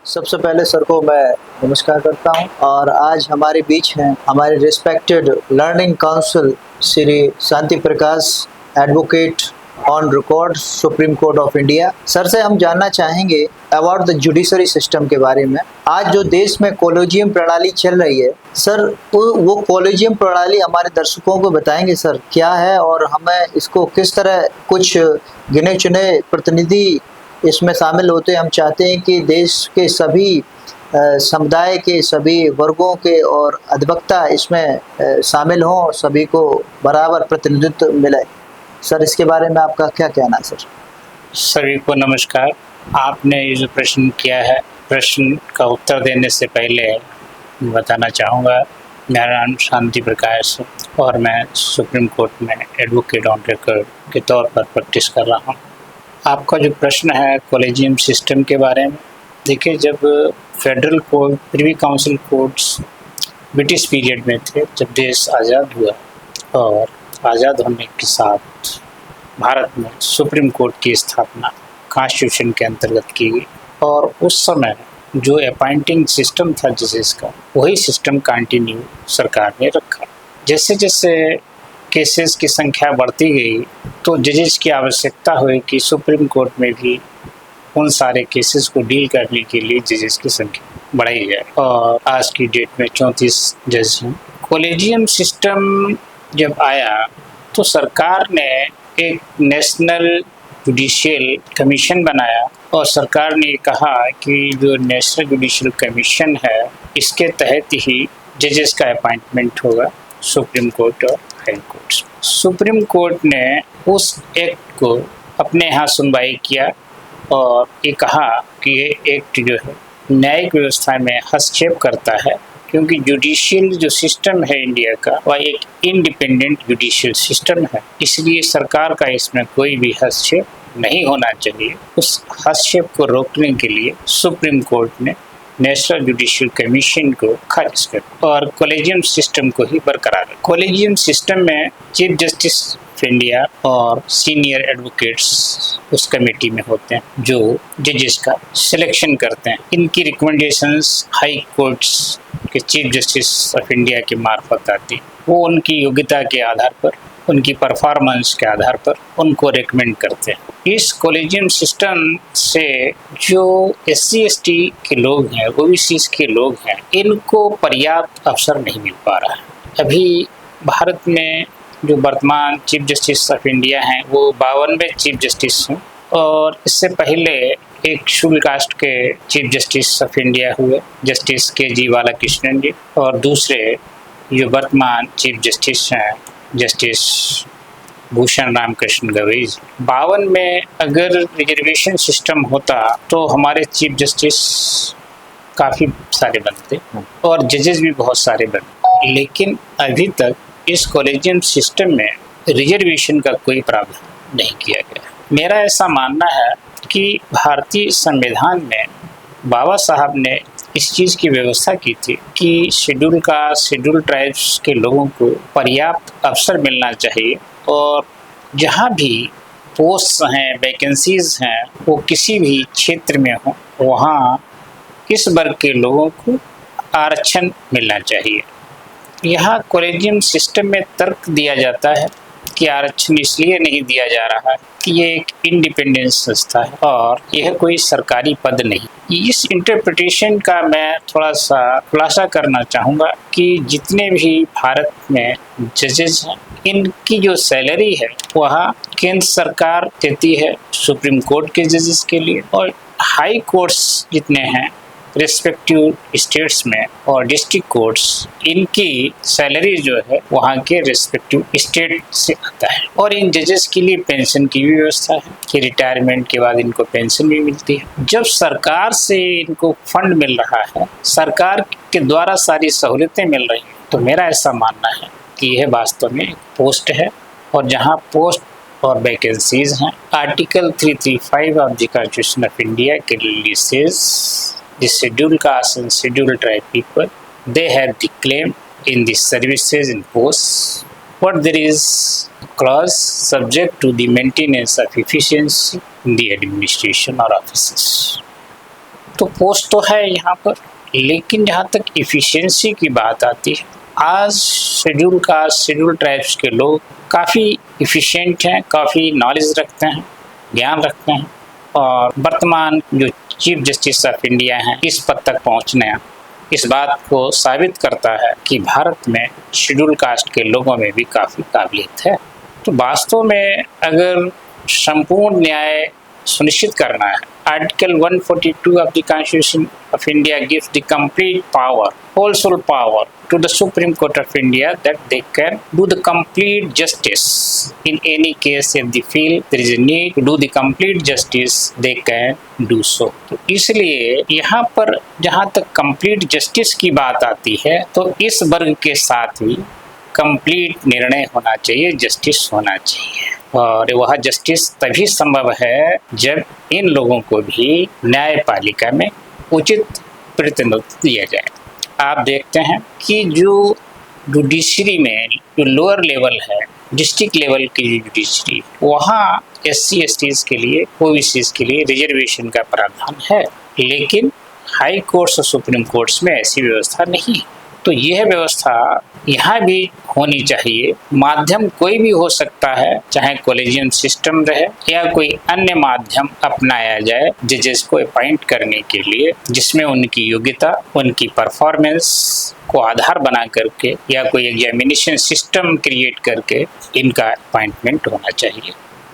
सबसे पहले सर को मैं नमस्कार करता हूं और आज हमारे बीच हैं हमारे respected learning council Shri Shanti Prakash, advocate on record supreme court of India. Sir से हम जानना चाहेंगे अबाउट द जुडिशरी सिस्टम के बारे में। आज जो देश में कॉलेजियम प्रणाली चल रही है सर, वो कॉलेजियम प्रणाली हमारे दर्शकों को बताएंगे सर क्या है और हमें इसको किस तरह कुछ गिने चुने प्रतिनिधि इसमें शामिल होते हैं। हम चाहते हैं कि देश के सभी समुदाय के सभी वर्गों के और अधिवक्ता इसमें शामिल हों, सभी को बराबर प्रतिनिधित्व मिले। सर इसके बारे में आपका क्या कहना है सर? सभी को नमस्कार। आपने ये जो प्रश्न किया है, प्रश्न का उत्तर देने से पहले बताना चाहूँगा, मेरा नाम शांति प्रकाश है और मैं सुप्रीम कोर्ट में एडवोकेट ऑन रिकॉर्ड के तौर पर प्रैक्टिस कर रहा हूँ। आपका जो प्रश्न है कॉलेजियम सिस्टम के बारे में, देखिए जब federal court, privy council courts British period में थे, जब देश आज़ाद हुआ और आज़ाद होने के साथ भारत में सुप्रीम कोर्ट की स्थापना कॉन्स्टिट्यूशन के अंतर्गत की गई और उस समय जो अपॉइंटिंग सिस्टम था जजेस का, वही सिस्टम कंटिन्यू सरकार ने रखा। जैसे जैसे केसेस की संख्या बढ़ती गई तो जजेस की आवश्यकता हुई कि सुप्रीम कोर्ट में भी उन सारे केसेस को डील करने के लिए जजेस की संख्या बढ़ाई जाए और आज की डेट में 34 जज हैं। कॉलेजियम सिस्टम जब आया तो सरकार ने एक नेशनल जुडिशियल कमीशन बनाया और सरकार ने कहा कि जो नेशनल जुडिशियल कमीशन है इसके तहत ही जजेस का अपॉइंटमेंट होगा सुप्रीम कोर्ट और हाई कोर्ट। सुप्रीम कोर्ट ने उस एक्ट को अपने यहाँ सुनवाई किया और ये कहा कि ये एक्ट जो है न्यायिक व्यवस्था में हस्तक्षेप करता है, क्योंकि जुडिशियल जो सिस्टम है इंडिया का वह एक इंडिपेंडेंट जुडिशियल सिस्टम है, इसलिए सरकार का इसमें कोई भी हस्तक्षेप नहीं होना चाहिए। उस हस्तक्षेप को रोकने के लिए सुप्रीम कोर्ट ने नेशनल जुडिशियल कमीशन को खारिज कर और कॉलेजियम सिस्टम को ही बरकरार रखा। कॉलेजियम सिस्टम में चीफ जस्टिस ऑफ इंडिया और सीनियर एडवोकेट्स उस कमेटी में होते हैं जो जजेस का सिलेक्शन करते हैं। इनकी रिकमेंडेशंस हाई कोर्ट्स के चीफ जस्टिस ऑफ इंडिया के मार्फत आती, वो उनकी योग्यता के आधार पर, उनकी परफॉर्मेंस के आधार पर उनको रेकमेंड करते हैं। इस कॉलेजियम सिस्टम से जो SC ST के लोग हैं, OBCs के लोग हैं, इनको पर्याप्त अवसर नहीं मिल पा रहा है। अभी भारत में जो वर्तमान चीफ जस्टिस ऑफ इंडिया हैं वो 52वें चीफ जस्टिस हैं और इससे पहले एक शेड्यूल कास्ट के चीफ जस्टिस ऑफ इंडिया हुए जस्टिस KG बालाकृष्णन जी, और दूसरे जो वर्तमान चीफ जस्टिस हैं जस्टिस भूषण रामकृष्ण गवई। 52 में अगर रिजर्वेशन सिस्टम होता तो हमारे चीफ जस्टिस काफ़ी सारे बनते और जजेस भी बहुत सारे बनते, लेकिन अभी तक इस कॉलेजियम सिस्टम में रिजर्वेशन का कोई प्रावधान नहीं किया गया। मेरा ऐसा मानना है कि भारतीय संविधान में बाबा साहब ने इस चीज़ की व्यवस्था की थी कि शेड्यूल ट्राइब्स के लोगों को पर्याप्त अवसर मिलना चाहिए और जहाँ भी पोस्ट हैं, वैकेंसीज हैं, वो किसी भी क्षेत्र में हो, वहाँ इस वर्ग के लोगों को आरक्षण मिलना चाहिए। यहाँ कॉलेजियम सिस्टम में तर्क दिया जाता है कि आरक्षण इसलिए नहीं दिया जा रहा है कि ये एक इंडिपेंडेंट संस्था है और यह कोई सरकारी पद नहीं। इस इंटरप्रिटेशन का मैं थोड़ा सा खुलासा करना चाहूँगा कि जितने भी भारत में जजेस हैं, इनकी जो सैलरी है वह केंद्र सरकार देती है सुप्रीम कोर्ट के जजेस के लिए, और हाई कोर्ट्स जितने हैं रिस्पेक्टिव स्टेट्स में और डिस्ट्रिक्ट कोर्ट्स, इनकी सैलरी जो है वहाँ के रिस्पेक्टिव स्टेट से आता है। और इन जजेस के लिए पेंशन की भी व्यवस्था है कि रिटायरमेंट के बाद इनको पेंशन भी मिलती है। जब सरकार से इनको फंड मिल रहा है, सरकार के द्वारा सारी सहूलियतें मिल रही हैं, तो मेरा ऐसा मानना है कि यह वास्तव में एक पोस्ट है और जहाँ पोस्ट और वैकेंसीज हैं, article 335 of the constitution of India clearly says the scheduled caste and scheduled tribe people, they have the claim in the services in posts, but there is clause subject to the maintenance of efficiency in the administration or offices. तो post तो है यहाँ पर, लेकिन जहाँ तक efficiency की बात आती है, आज शेड्यूल कास्ट शेड्यूल ट्राइब्स के लोग काफ़ी इफिशिएंट हैं, काफ़ी नॉलेज रखते हैं, ज्ञान रखते हैं, और वर्तमान जो चीफ जस्टिस ऑफ इंडिया हैं इस पद तक पहुँचने इस बात को साबित करता है कि भारत में शेड्यूल कास्ट के लोगों में भी काफ़ी काबिलियत है। तो वास्तव में अगर संपूर्ण न्याय सुनिश्चित करना है, article 142 of the Constitution of India gives the complete power, whole soul power to the Supreme Court of India that they can do the complete justice in any case if they feel there is a need to do the complete justice, they can do so। तो इसलिए यहाँ पर जहाँ तक complete justice की बात आती है तो इस वर्ग के साथ ही कंप्लीट निर्णय होना चाहिए, जस्टिस होना चाहिए, और वह जस्टिस तभी संभव है जब इन लोगों को भी न्यायपालिका में उचित प्रतिनिधित्व दिया जाए। आप देखते हैं कि जो जुडिशरी में जो लोअर लेवल है, डिस्ट्रिक्ट लेवल की जो जुडिशरी, वहाँ SC STs के लिए, OBCs के लिए रिजर्वेशन का प्रावधान है, लेकिन हाई कोर्ट्स और सुप्रीम कोर्ट्स में ऐसी व्यवस्था नहीं है। तो यह व्यवस्था यहाँ भी होनी चाहिए। माध्यम कोई भी हो सकता है, चाहे कॉलेजियम सिस्टम रहे या कोई अन्य माध्यम अपनाया जाए जजेस को अपॉइंट करने के लिए, जिसमें उनकी योग्यता, उनकी परफॉर्मेंस को आधार बना करके या कोई एग्जामिनेशन सिस्टम क्रिएट करके इनका अपॉइंटमेंट होना चाहिए।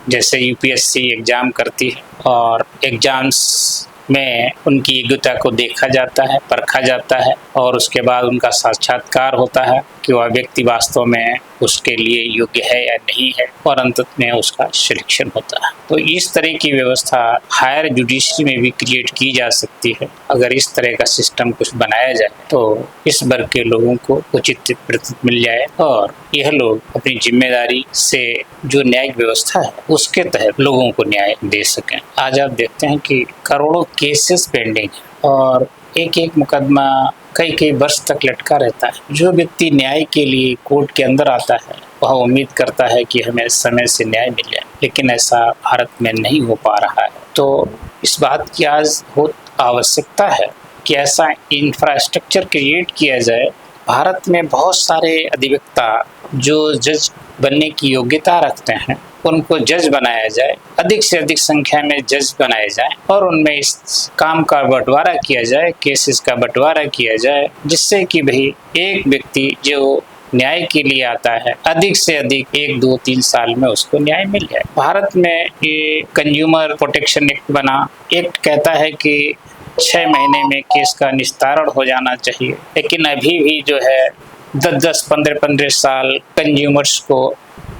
जैसे UPSC एग्जाम करती है और एग्जाम्स में उनकी योग्यता को देखा जाता है, परखा जाता है, और उसके बाद उनका साक्षात्कार होता है कि वह व्यक्ति वास्तव में उसके लिए योग्य है या नहीं है, और अंत में उसका सिलेक्शन होता है। तो इस तरह की व्यवस्था हायर जुडिशरी में भी क्रिएट की जा सकती है। अगर इस तरह का सिस्टम कुछ बनाया जाए तो इस वर्ग के लोगों को उचित प्रतिनिधित्व मिल जाए और यह लोग अपनी जिम्मेदारी से जो न्यायिक व्यवस्था है उसके तहत लोगों को न्याय दे सकें। आज आप देखते हैं कि करोड़ों केसेस पेंडिंग है और एक एक मुकदमा कई कई वर्ष तक लटका रहता है। जो व्यक्ति न्याय के लिए कोर्ट के अंदर आता है वह उम्मीद करता है कि हमें समय से न्याय मिल जाए, लेकिन ऐसा भारत में नहीं हो पा रहा है। तो इस बात की आज बहुत आवश्यकता है कि ऐसा इंफ्रास्ट्रक्चर क्रिएट किया जाए। भारत में बहुत सारे अधिवक्ता जो जज बनने की योग्यता रखते हैं उनको जज बनाया जाए, अधिक से अधिक संख्या में जज बनाए जाए और उनमें इस काम का बंटवारा किया जाए, केसेस का बंटवारा किया जाए, जिससे कि भाई एक व्यक्ति जो न्याय के लिए आता है अधिक से अधिक 1, 2, 3 साल में उसको न्याय मिल जाए। भारत में ये कंज्यूमर प्रोटेक्शन एक्ट बना, एक्ट कहता है कि 6 महीने में केस का निस्तारण हो जाना चाहिए, लेकिन अभी भी जो है 10-10, 15-15 साल कंज्यूमर्स को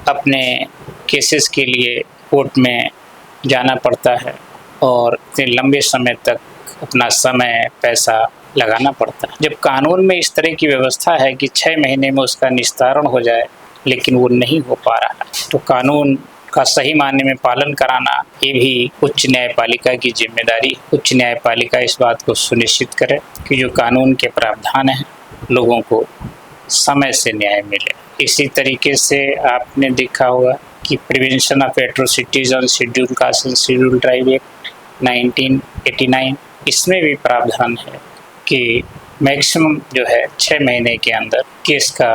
अपने केसेस के लिए कोर्ट में जाना पड़ता है और इतने लंबे समय तक अपना समय पैसा लगाना पड़ता है। जब कानून में इस तरह की व्यवस्था है कि 6 महीने में उसका निस्तारण हो जाए, लेकिन वो नहीं हो पा रहा है, तो कानून का सही मायने में पालन कराना ये भी उच्च न्यायपालिका की जिम्मेदारी। उच्च न्यायपालिका इस बात को सुनिश्चित करे कि जो कानून के प्रावधान हैं लोगों को समय से न्याय मिले। इसी तरीके से आपने देखा होगा कि prevention of atrocities on schedule caste and schedule tribe act 1989, इसमें भी प्रावधान है कि मैक्सिमम जो है 6 महीने के अंदर केस का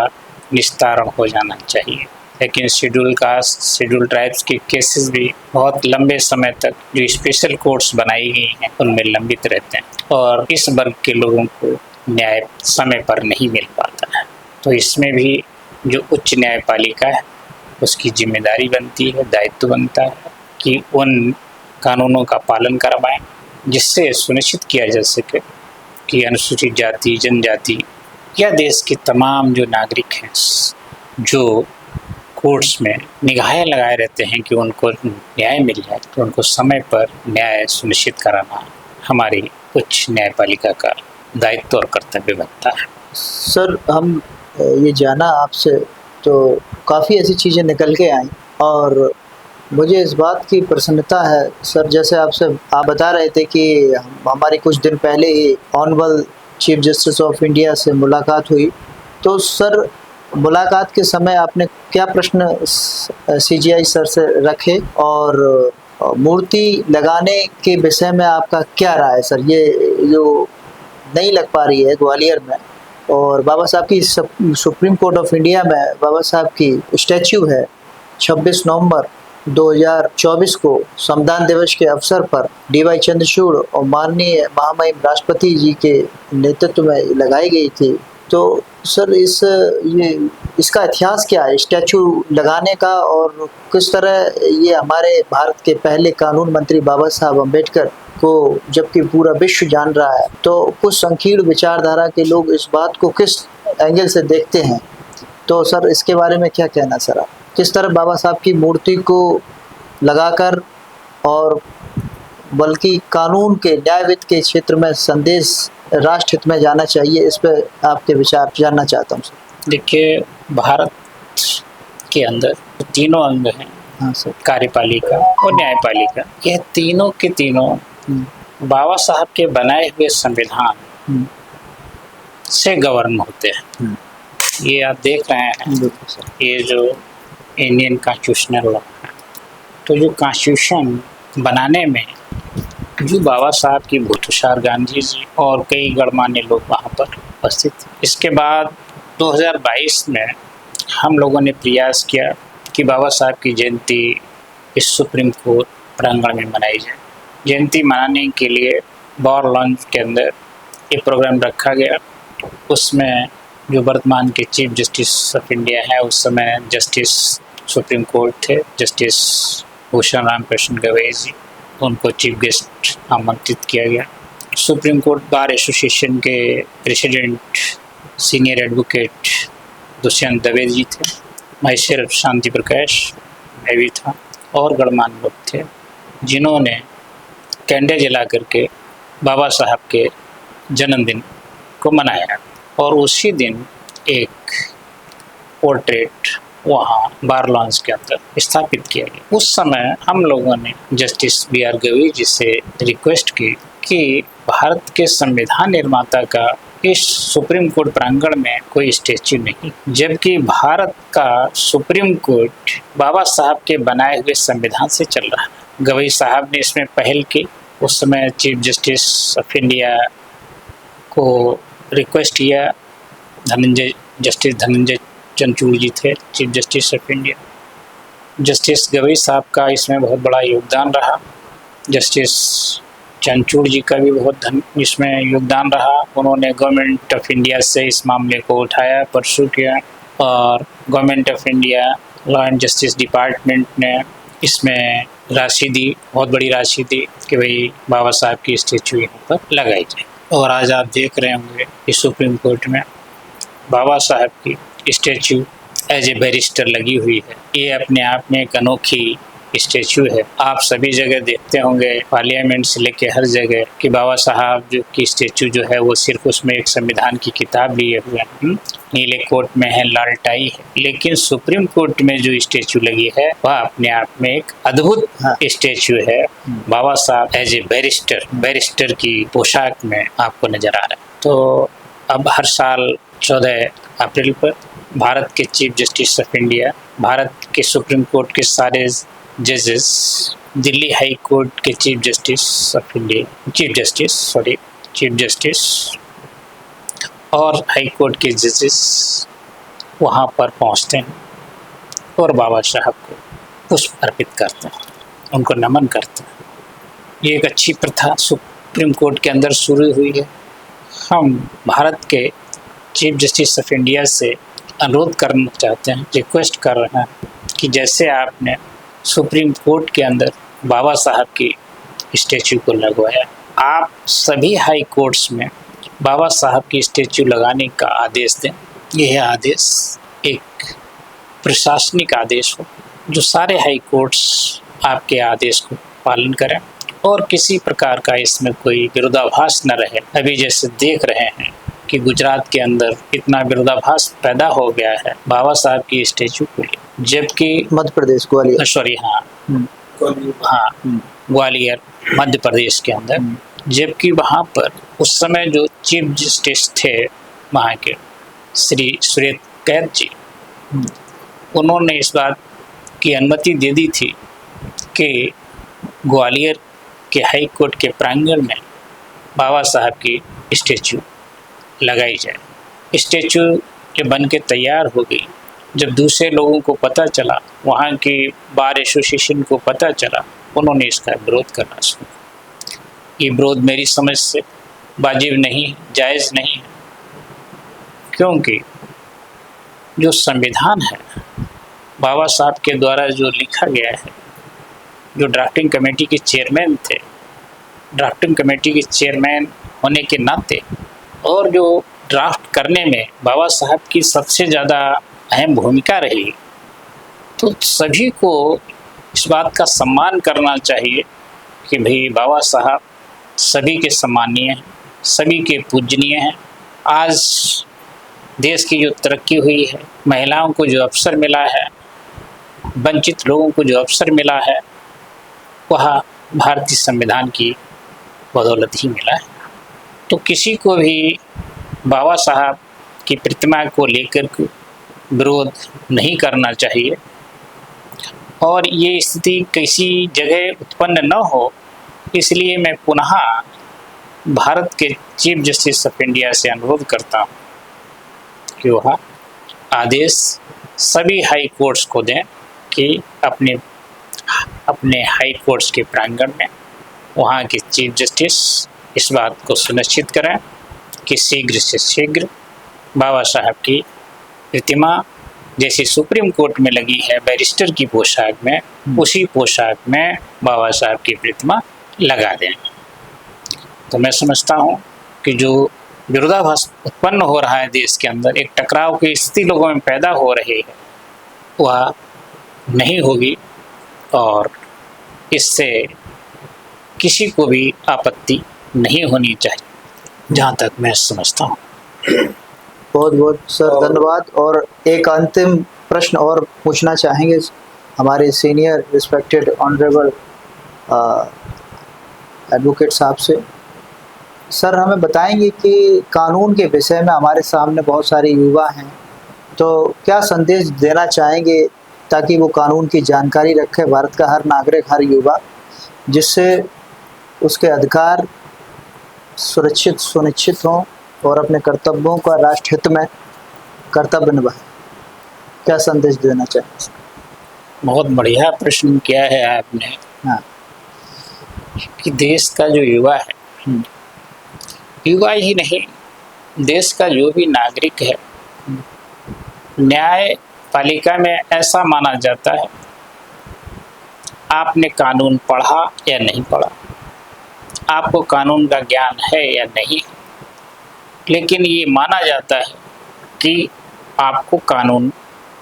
निस्तारण हो जाना चाहिए। लेकिन शेड्यूल कास्ट शेड्यूल ट्राइब्स के केसेस भी बहुत लंबे समय तक जो स्पेशल कोर्ट्स बनाई गई हैं उनमें लंबित रहते हैं और इस वर्ग के लोगों को न्याय समय पर नहीं मिल पाता है। तो इसमें भी जो उच्च न्यायपालिका है उसकी जिम्मेदारी बनती है, दायित्व बनता है कि उन कानूनों का पालन करवाएं जिससे सुनिश्चित किया जा सके कि अनुसूचित जाति, जनजाति या देश के तमाम जो नागरिक हैं जो कोर्ट्स में निगाहें लगाए रहते हैं कि उनको न्याय मिल जाए, तो उनको समय पर न्याय सुनिश्चित कराना हमारी उच्च न्यायपालिका का दायित्व और कर्तव्य बनता है। सर, हम ये जाना आपसे तो काफ़ी ऐसी चीज़ें निकल के आई और मुझे इस बात की प्रसन्नता है सर, जैसे आप बता रहे थे कि हमारी कुछ दिन पहले ही honourable chief justice of India से मुलाकात हुई। तो सर, मुलाकात के समय आपने क्या प्रश्न CJI सर से रखे और मूर्ति लगाने के विषय में आपका क्या राय है सर? ये जो नहीं लग पा रही है ग्वालियर में, और बाबा साहब की सुप्रीम कोर्ट ऑफ इंडिया में बाबा साहब की स्टैच्यू है, 26 नवंबर 2024 को संविधान दिवस के अवसर पर डी.वाई. चंद्रचूड़ और माननीय महामहिम राष्ट्रपति जी के नेतृत्व में लगाई गई थी। तो सर इसका इतिहास क्या है स्टैच्यू लगाने का, और किस तरह ये हमारे भारत के पहले कानून मंत्री बाबा साहब अम्बेडकर को जबकि पूरा विश्व जान रहा है, तो कुछ संकीर्ण विचारधारा के लोग इस बात को किस एंगल से देखते हैं? तो सर इसके बारे में क्या कहना सर आप? किस तरह बाबा साहब की मूर्ति को लगाकर और बल्कि कानून के न्यायविद के क्षेत्र में संदेश राष्ट्रहित में जाना चाहिए, इस पर आपके विचार जानना चाहता हूँ सर। देखिए, भारत के अंदर तीनों अंग हैं। हाँ सर। कार्यपालिका और न्यायपालिका, यह तीनों के तीनों बाबा साहब के बनाए हुए संविधान से गवर्न होते हैं। ये आप देख रहे हैं, ये जो इंडियन कॉन्स्टिट्यूशनल लॉ है, तो जो कॉन्स्टिट्यूशन बनाने में जो बाबा साहब की भूतुषार गांधी जी और कई गणमान्य लोग वहाँ पर उपस्थित थे। इसके बाद 2022 में हम लोगों ने प्रयास किया कि बाबा साहब की जयंती इस सुप्रीम कोर्ट प्रांगण में मनाई जाए। जयंती मनाने के लिए बार लॉन्च के अंदर एक प्रोग्राम रखा गया। उसमें जो वर्तमान के चीफ जस्टिस ऑफ इंडिया है, उस समय जस्टिस सुप्रीम कोर्ट थे जस्टिस भूषण राम कृष्ण गवई जी, उनको चीफ गेस्ट आमंत्रित किया गया। सुप्रीम कोर्ट बार एसोसिएशन के president senior advocate Dushyant Dave ji थे, मैं सिर्फ शांति प्रकाश मैं भी था, और गणमान्य लोग थे जिन्होंने कैंडल जला करके बाबा साहब के जन्मदिन को मनाया। और उसी दिन एक पोर्ट्रेट वहाँ बार लॉन्च के अंदर स्थापित किया गया। उस समय हम लोगों ने जस्टिस बी.आर. गवई जी से रिक्वेस्ट की कि भारत के संविधान निर्माता का इस सुप्रीम कोर्ट प्रांगण में कोई स्टैच्यू नहीं, जबकि भारत का सुप्रीम कोर्ट बाबा साहब के बनाए हुए संविधान से चल रहा है। गवई साहब ने इसमें पहल की। उस समय चीफ जस्टिस ऑफ इंडिया को रिक्वेस्ट किया, जस्टिस धनंजय चंद्रचूड़ जी थे chief justice of India. Justice Gavai साहब का इसमें बहुत बड़ा योगदान रहा। जस्टिस चंद्रचूड़ जी का भी बहुत इसमें योगदान रहा। उन्होंने गवर्नमेंट ऑफ इंडिया से इस मामले को उठाया, परसू किया, और government of India law and justice department ने इसमें राशि दी, बहुत बड़ी राशि दी कि भाई बाबा साहब की स्टैच्यू यहाँ पर लगाई जाए। और आज आप देख रहे होंगे इस सुप्रीम कोर्ट में बाबा साहब की स्टैच्यू एज ए बैरिस्टर लगी हुई है। ये अपने आप में एक अनोखी स्टैच्यू है। आप सभी जगह देखते होंगे, पार्लियामेंट से लेके हर जगह, कि बाबा साहब जो की स्टैच्यू जो है वो सिर्फ उसमें एक संविधान की किताब लिए हुए हैं, नीले कोट में है, लाल टाई है। लेकिन सुप्रीम कोर्ट में जो स्टैच्यू लगी है वह अपने आप में एक अद्भुत स्टैच्यू है। बाबा साहब एज ए बैरिस्टर की पोशाक में आपको नजर आ रहा है। तो अब हर साल 14 अप्रैल पर भारत के chief justice of India, Bharat के सुप्रीम कोर्ट के सारे जजेस, दिल्ली हाई कोर्ट के चीफ जस्टिस और हाई कोर्ट के जजेस वहाँ पर पहुँचते हैं और बाबा साहब को पुष्प अर्पित करते हैं, उनको नमन करते हैं। ये एक अच्छी प्रथा सुप्रीम कोर्ट के अंदर शुरू हुई है। हम भारत के चीफ जस्टिस ऑफ इंडिया से अनुरोध करना चाहते हैं, रिक्वेस्ट कर रहे हैं कि जैसे आपने सुप्रीम कोर्ट के अंदर बाबा साहब की स्टैच्यू को लगवाया, आप सभी हाई कोर्ट्स में बाबा साहब की स्टैच्यू लगाने का आदेश दें। यह आदेश एक प्रशासनिक आदेश हो, जो सारे हाई कोर्ट्स आपके आदेश को पालन करें और किसी प्रकार का इसमें कोई विरोधाभास न रहे। अभी जैसे देख रहे हैं कि गुजरात के अंदर इतना विरोधाभास पैदा हो गया है बाबा साहब की स्टैच्यू को, जबकि मध्य प्रदेश ग्वालियर, ग्वालियर मध्य प्रदेश के अंदर, जबकि वहाँ पर उस समय जो चीफ जस्टिस थे वहाँ के श्री सुरेश कैद जी, उन्होंने इस बात की अनुमति दे दी थी कि ग्वालियर के हाई कोर्ट के प्रांगण में बाबा साहब की स्टैचू लगाई जाए। स्टैचू जब बन के तैयार हो गई, जब दूसरे लोगों को पता चला, वहाँ के बार एसोसिएशन को पता चला, उन्होंने इसका विरोध करना शुरू। ये विरोध मेरी समझ से वाजिब नहीं, जायज़ नहीं है, क्योंकि जो संविधान है बाबा साहब के द्वारा जो लिखा गया है, जो ड्राफ्टिंग कमेटी के चेयरमैन थे, ड्राफ्टिंग कमेटी के चेयरमैन होने के नाते और जो ड्राफ्ट करने में बाबा साहब की सबसे ज़्यादा अहम भूमिका रही, तो सभी को इस बात का सम्मान करना चाहिए कि भाई बाबा साहब सभी के सम्मानीय हैं, सभी के पूजनीय हैं। आज देश की जो तरक्की हुई है, महिलाओं को जो अवसर मिला है, वंचित लोगों को जो अवसर मिला है, वह भारतीय संविधान की बदौलत ही मिला है। तो किसी को भी बाबा साहब की प्रतिमा को लेकर के विरोध नहीं करना चाहिए, और ये स्थिति किसी जगह उत्पन्न न हो, इसलिए मैं पुनः भारत के चीफ जस्टिस ऑफ इंडिया से अनुरोध करता हूँ कि वह आदेश सभी हाई कोर्ट्स को दें कि अपने हाई कोर्ट्स के प्रांगण में वहाँ के चीफ जस्टिस इस बात को सुनिश्चित करें कि शीघ्र से शीघ्र बाबा साहब की प्रतिमा जैसे सुप्रीम कोर्ट में लगी है बैरिस्टर की पोशाक में, उसी पोशाक में बाबा साहब की प्रतिमा लगा दें। तो मैं समझता हूँ कि जो विरोधाभास उत्पन्न हो रहा है देश के अंदर, एक टकराव की स्थिति लोगों में पैदा हो रही है, वह नहीं होगी और इससे किसी को भी आपत्ति नहीं होनी चाहिए, जहाँ तक मैं समझता हूँ। बहुत बहुत सर धन्यवाद। और एक अंतिम प्रश्न और पूछना चाहेंगे हमारे सीनियर रिस्पेक्टेड ऑनरेबल एडवोकेट साहब से। सर हमें बताएंगे कि कानून के विषय में हमारे सामने बहुत सारे युवा हैं, तो क्या संदेश देना चाहेंगे ताकि वो कानून की जानकारी रखे, भारत का हर नागरिक, हर युवा, जिससे उसके अधिकार सुनिश्चित हों और अपने कर्तव्यों का राष्ट्र हित में कर्तव्य निभाएं। क्या संदेश देना चाहेंगे? बहुत बढ़िया प्रश्न किया है आपने। हाँ, कि देश का जो युवा है, युवा ही नहीं, देश का जो भी नागरिक है, न्यायपालिका में ऐसा माना जाता है, आपने कानून पढ़ा या नहीं पढ़ा, आपको कानून का ज्ञान है या नहीं, लेकिन ये माना जाता है कि आपको कानून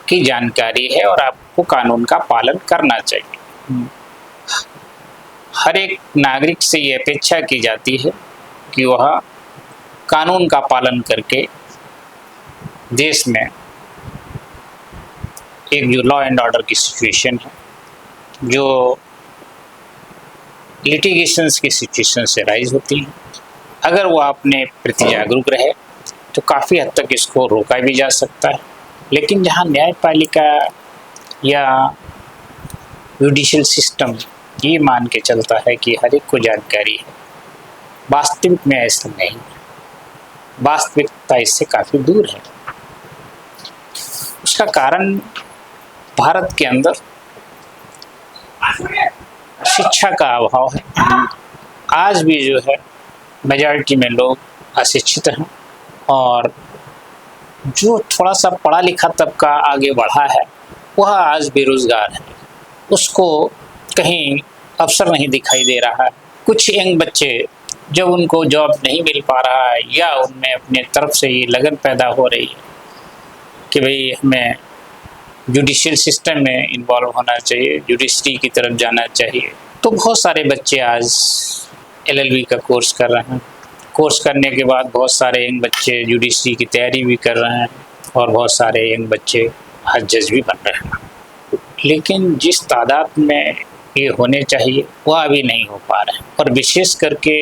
की जानकारी है और आपको कानून का पालन करना चाहिए। हर एक नागरिक से ये अपेक्षा की जाती है कि वह कानून का पालन करके देश में एक जो लॉ एंड ऑर्डर की सिचुएशन है, जो लिटिगेशंस की सिचुएशन से राइज होती है, अगर वो अपने प्रति जागरूक रहे तो काफ़ी हद तक इसको रोका भी जा सकता है। लेकिन जहाँ न्यायपालिका या जुडिशियल सिस्टम ये मान के चलता है कि हर एक को जानकारी है, वास्तविक में ऐसा नहीं, वास्तविकता इससे काफ़ी दूर है। उसका कारण भारत के अंदर शिक्षा का अभाव है। आज भी जो है मेजॉरिटी में लोग अशिक्षित हैं, और जो थोड़ा सा पढ़ा लिखा तबका आगे बढ़ा है वह आज बेरोजगार है, उसको कहीं अवसर नहीं दिखाई दे रहा है। कुछ यंग बच्चे जब उनको जॉब नहीं मिल पा रहा है या उनमें अपने तरफ से ये लगन पैदा हो रही है कि भाई हमें जुडिशियल सिस्टम में इन्वॉल्व होना चाहिए, जुडिशरी की तरफ जाना चाहिए, तो बहुत सारे बच्चे आज LLB का कोर्स कर रहे हैं। कोर्स करने के बाद बहुत सारे यंग बच्चे जुडिशरी की तैयारी भी कर रहे हैं और बहुत सारे यंग बच्चे आज जज भी बन रहे हैं। लेकिन जिस तादाद में ये होने चाहिए वह अभी नहीं हो पा रहे हैं। और विशेष करके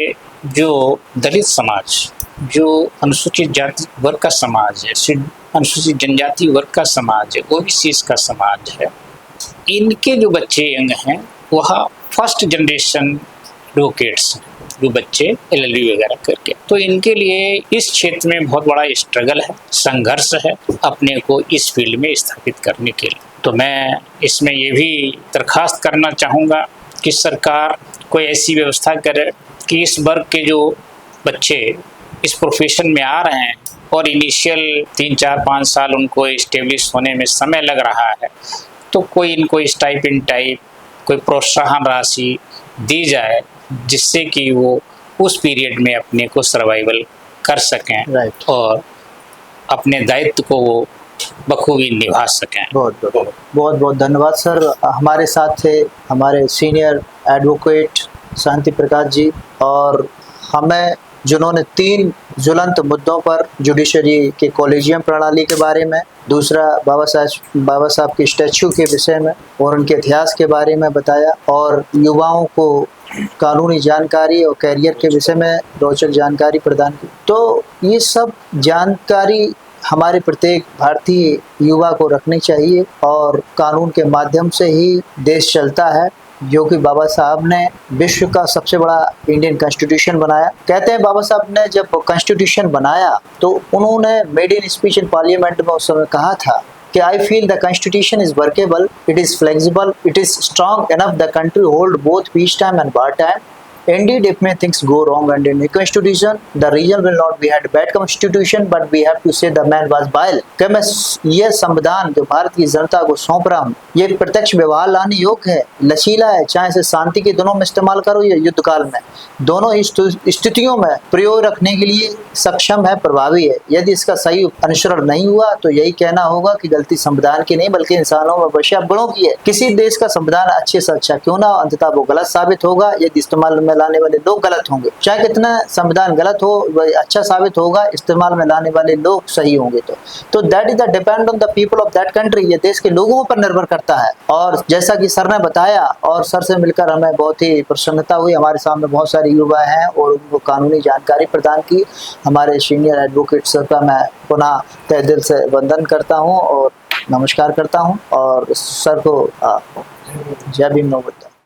जो दलित समाज, जो अनुसूचित जाति वर्ग का समाज है, अनुसूचित जनजाति वर्ग का समाज है, OBC का समाज है, इनके जो बच्चे यंग हैं वह फर्स्ट जनरेशन एडवोकेट्स जो बच्चे LLB वगैरह करके, तो इनके लिए इस क्षेत्र में बहुत बड़ा स्ट्रगल है, संघर्ष है अपने को इस फील्ड में स्थापित करने के लिए। तो मैं इसमें ये भी दरखास्त करना चाहूँगा कि सरकार कोई ऐसी व्यवस्था करे कि इस वर्ग के जो बच्चे इस प्रोफेशन में आ रहे हैं और इनिशियल 3, 4, 5 साल उनको इस्टेब्लिश होने में समय लग रहा है, तो कोई इनको स्टाइपेंड टाइप कोई प्रोत्साहन राशि दी जाए जिससे कि वो उस पीरियड में अपने को सर्वाइवल कर सकें राइट। और अपने दायित्व को वो बखूबी निभा सकें। बहुत धन्यवाद सर। हमारे साथ थे हमारे सीनियर एडवोकेट शांति प्रकाश जी, और हमें जिन्होंने 3 ज्वलंत मुद्दों पर जुडिशरी के कॉलेजियम प्रणाली के बारे में, दूसरा बाबा साहब के स्टैच्यू के विषय में और उनके इतिहास के बारे में बताया, और युवाओं को कानूनी जानकारी और कैरियर के विषय में रोचक जानकारी प्रदान की। तो ये सब जानकारी हमारे प्रत्येक भारतीय युवा को रखनी चाहिए, और कानून के माध्यम से ही देश चलता है, जो कि बाबा साहब ने विश्व का सबसे बड़ा इंडियन कॉन्स्टिट्यूशन बनाया। कहते हैं बाबा साहब ने जब कॉन्स्टिट्यूशन बनाया तो उन्होंने made in speech in parliament में उस समय कहा था कि I feel the constitution is workable, it is flexible, it is strong enough the country hold both peace time and war time. Indeed, if may things go wrong and in a constitution, the region will not be had bad constitution, but we have to say the man was vile. कि मैं ये संविधान जो भारत की जनता को सौंप रहा हूँ, ये प्रत्यक्ष व्यवहार लाने योग्य है, लचीला है, चाहे इसे शांति के दिनों में इस्तेमाल करो या युद्ध काल में, दोनों ही स्थितियों में प्रयोग रखने के लिए सक्षम है, प्रभावी है। यदि इसका सही अनुसरण नहीं हुआ तो यही कहना होगा कि गलती संविधान की नहीं बल्कि इंसानों में बशा बड़ों की है। किसी देश का संविधान अच्छे से अच्छा क्यों ना, अंततः वो गलत साबित होगा यदि इस्तेमाल में लाने वाले लोग गलत होंगे। चाहे कितना संविधान गलत हो, वह अच्छा साबित होगा इस्तेमाल में लाने वाले लोग सही होंगे। तो that is the depend on the people of that country, ये देश के लोगों पर निर्भर करता है। और जैसा कि सर ने बताया, और सर से मिलकर हमें बहुत ही प्रसन्नता हुई। हमारे सामने बहुत सारे युवा हैं और उनको कानूनी जानकारी प्रदान की। हमारे सीनियर एडवोकेट सर का मैं पुनः तहे दिल से वंदन करता हूँ और नमस्कार करता हूँ, और सर को जय भीम नमो बुद्धाय।